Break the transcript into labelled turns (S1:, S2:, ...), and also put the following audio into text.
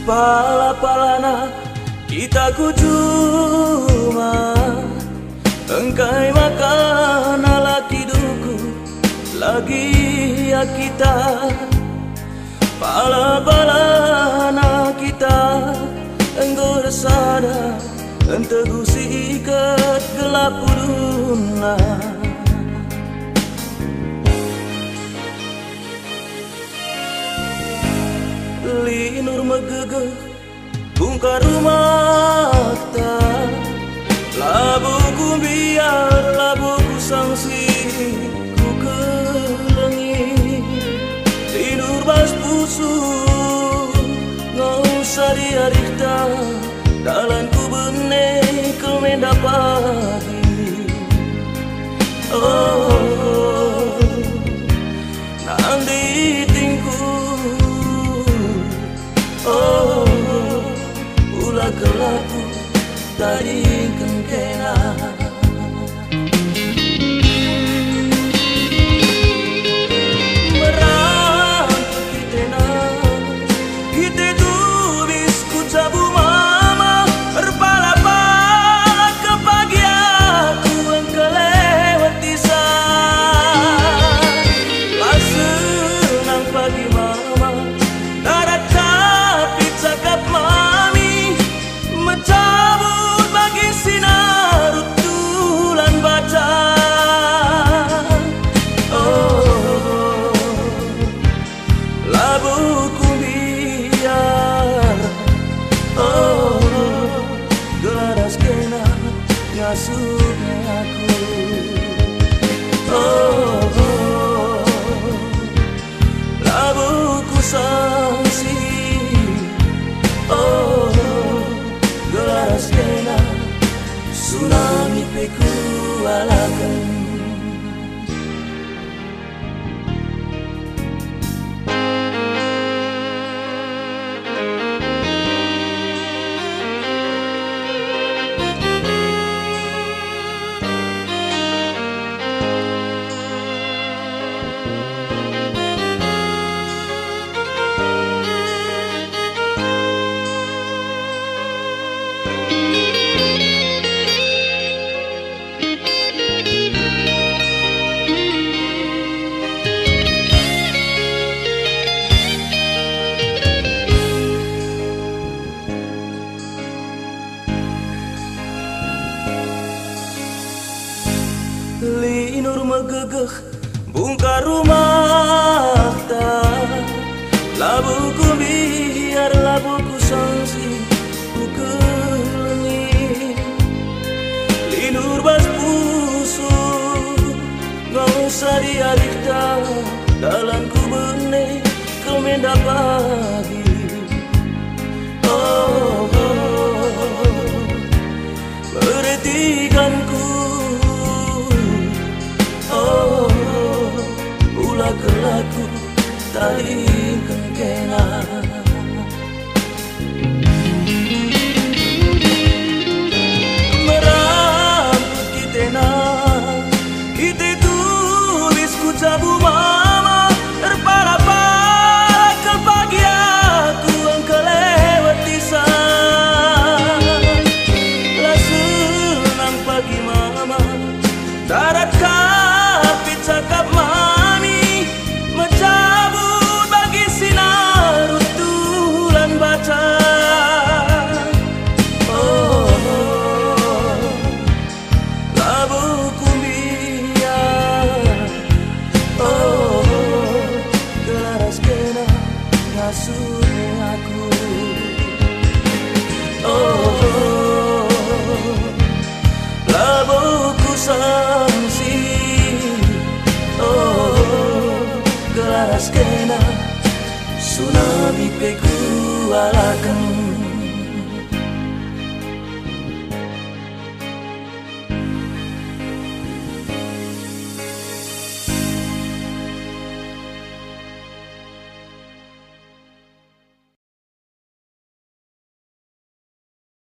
S1: Pala-palana kita kujuma engkai makan laki duku lagi ya kita. Pala-palana kita engkau resada entegusi ikat gelap uduna. Linur megegeh bungkar rumah ta labuku biar labuku sangsi ku kelengi linur bas pusu ngau usah diarikta dalan ku bene kelmenda pagi. Oh nang ditingku oh ulah kelaku tadi kengkena. Merangkut kitena kita tulis ku cabu mama berpala-pala ke pagi aku engkau lewat disa lah senang pagi mama darat tapi cakap mami mencabut bagi sinar tulan baca. Oh labuku biar oh gelaras kena ngasuhnya aku. Oh labuku sangsi oh gelaras kena tsunami peku alakan. Linur megegeh bungkar rumah ta labuku biar labuku sangsi ku kelengi linur bas pusu ngau usah diarikta dalam ku bene kelmenda pagi. Oh berhentikanku ulah kelaku tadi kengkena. Merangkut kitena kita tulis ku cabu mama terpala-pala ke pagi aku engkau lewat disa lah senang pagi mama darat tapi cakap mami mencabut bagi sinar tulan baca. Oh labuku biar oh gelaras kena ngasuhnya aku. Oh labuku sangsi oh gelaras kena tsunami peku alakan.